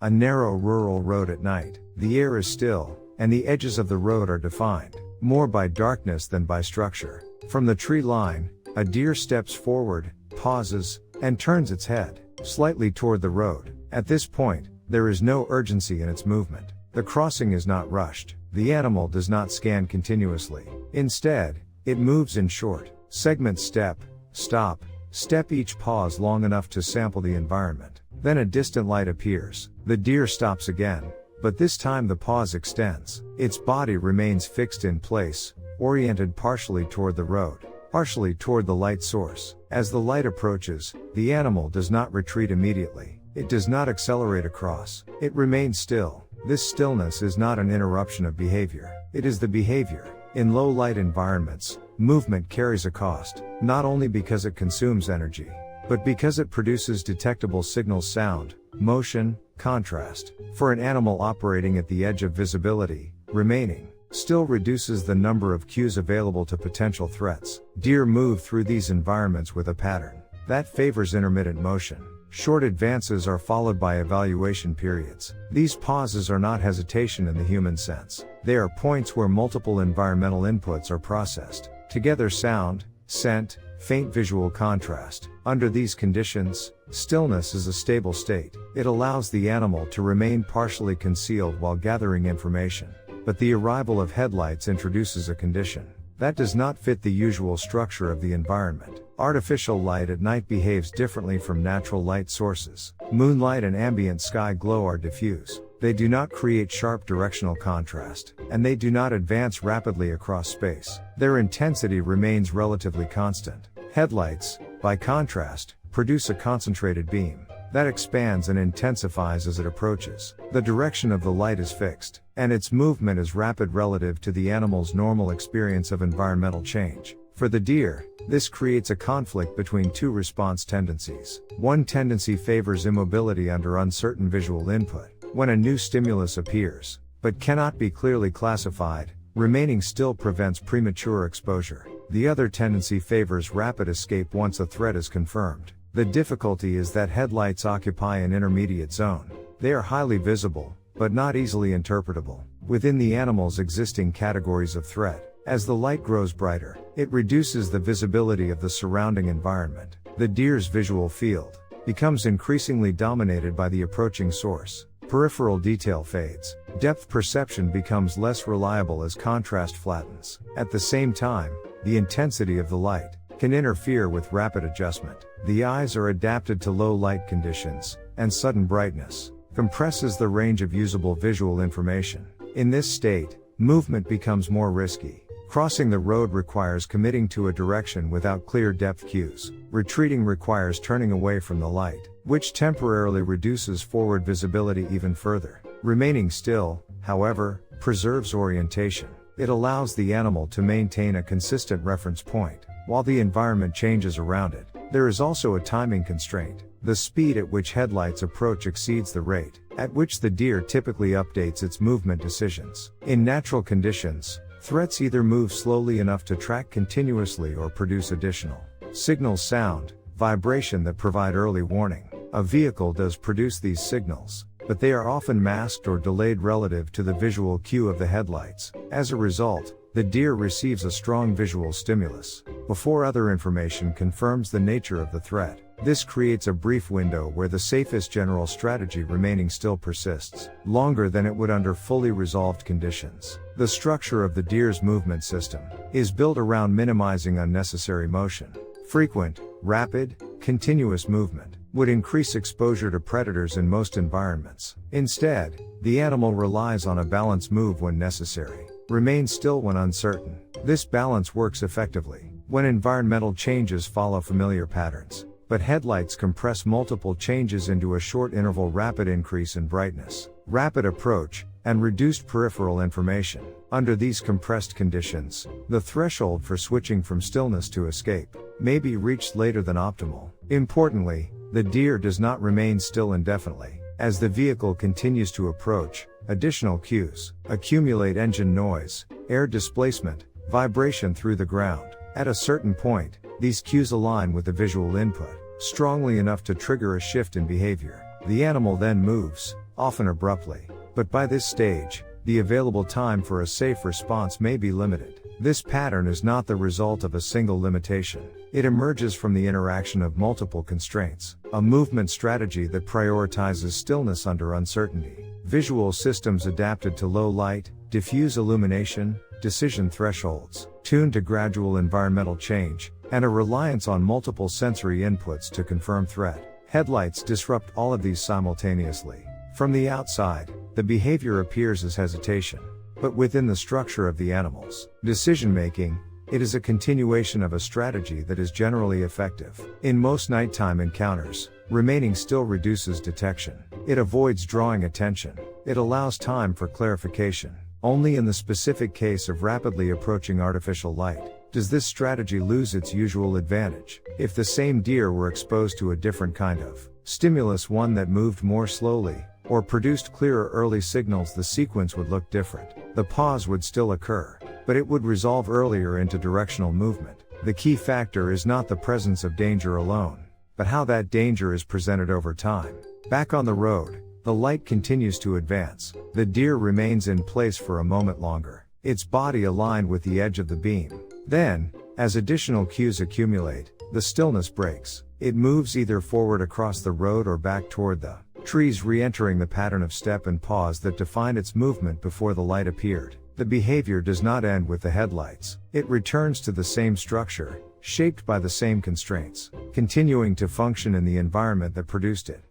A narrow rural road at night. The air is still, and the edges of the road are defined, more by darkness than by structure. From the tree line, a deer steps forward, pauses, and turns its head slightly toward the road. At this point, there is no urgency in its movement. The crossing is not rushed. The animal does not scan continuously. Instead, it moves in short segments: step, stop, step, each pause long enough to sample the environment. Then a distant light appears. The deer stops again, but this time the pause extends. Its body remains fixed in place, oriented partially toward the road, partially toward the light source. As the light approaches, the animal does not retreat immediately. It does not accelerate across. It remains still. This stillness is not an interruption of behavior. It is the behavior. In low light environments, movement carries a cost, not only because it consumes energy, but because it produces detectable signals: sound, motion, contrast. For an animal operating at the edge of visibility, remaining still reduces the number of cues available to potential threats. Deer move through these environments with a pattern that favors intermittent motion. Short advances are followed by evaluation periods. These pauses are not hesitation in the human sense. They are points where multiple environmental inputs are processed together: sound, scent, faint visual contrast. Under these conditions, stillness is a stable state. It allows the animal to remain partially concealed while gathering information. But the arrival of headlights introduces a condition that does not fit the usual structure of the environment. Artificial light at night behaves differently from natural light sources. Moonlight and ambient sky glow are diffuse. They do not create sharp directional contrast, and they do not advance rapidly across space. Their intensity remains relatively constant. Headlights, by contrast, produce a concentrated beam that expands and intensifies as it approaches. The direction of the light is fixed, and its movement is rapid relative to the animal's normal experience of environmental change. For the deer, this creates a conflict between two response tendencies. One tendency favors immobility under uncertain visual input. When a new stimulus appears, but cannot be clearly classified, remaining still prevents premature exposure. The other tendency favors rapid escape once a threat is confirmed. The difficulty is that headlights occupy an intermediate zone. They are highly visible, but not easily interpretable, within the animal's existing categories of threat. As the light grows brighter, it reduces the visibility of the surrounding environment. The deer's visual field becomes increasingly dominated by the approaching source. Peripheral detail fades. Depth perception becomes less reliable as contrast flattens. At the same time, the intensity of the light can interfere with rapid adjustment. The eyes are adapted to low light conditions, and sudden brightness compresses the range of usable visual information. In this state, movement becomes more risky. Crossing the road requires committing to a direction without clear depth cues. Retreating requires turning away from the light, which temporarily reduces forward visibility even further. Remaining still, however, preserves orientation. It allows the animal to maintain a consistent reference point, while the environment changes around it. There is also a timing constraint. The speed at which headlights approach exceeds the rate at which the deer typically updates its movement decisions. In natural conditions, threats either move slowly enough to track continuously or produce additional signals: sound, vibration that provide early warning. A vehicle does produce these signals, but they are often masked or delayed relative to the visual cue of the headlights. As a result, the deer receives a strong visual stimulus before other information confirms the nature of the threat. This creates a brief window where the safest general strategy, remaining still, persists longer than it would under fully resolved conditions. The structure of the deer's movement system is built around minimizing unnecessary motion. Frequent, rapid, continuous movement would increase exposure to predators in most environments. Instead, the animal relies on a balanced move when necessary, remain still when uncertain. This balance works effectively when environmental changes follow familiar patterns, but headlights compress multiple changes into a short interval: rapid increase in brightness, rapid approach, and reduced peripheral information. Under these compressed conditions, the threshold for switching from stillness to escape may be reached later than optimal. Importantly, the deer does not remain still indefinitely. As the vehicle continues to approach, additional cues accumulate: engine noise, air displacement, vibration through the ground. At a certain point, these cues align with the visual input strongly enough to trigger a shift in behavior. The animal then moves, often abruptly. But by this stage, the available time for a safe response may be limited. This pattern is not the result of a single limitation. It emerges from the interaction of multiple constraints, a movement strategy that prioritizes stillness under uncertainty, visual systems adapted to low light, diffuse illumination, decision thresholds, tuned to gradual environmental change, and a reliance on multiple sensory inputs to confirm threat. Headlights disrupt all of these simultaneously. From the outside, the behavior appears as hesitation. But within the structure of the animal's decision-making, it is a continuation of a strategy that is generally effective. In most nighttime encounters, remaining still reduces detection. It avoids drawing attention. It allows time for clarification. Only in the specific case of rapidly approaching artificial light, does this strategy lose its usual advantage. If the same deer were exposed to a different kind of stimulus, one that moved more slowly, or produced clearer early signals, the sequence would look different. The pause would still occur, but it would resolve earlier into directional movement. The key factor is not the presence of danger alone, but how that danger is presented over time. Back on the road, the light continues to advance. The deer remains in place for a moment longer, its body aligned with the edge of the beam. Then, as additional cues accumulate, the stillness breaks. It moves either forward across the road or back toward the trees, re-entering the pattern of step and pause that defined its movement before the light appeared. The behavior does not end with the headlights. It returns to the same structure, shaped by the same constraints, continuing to function in the environment that produced it.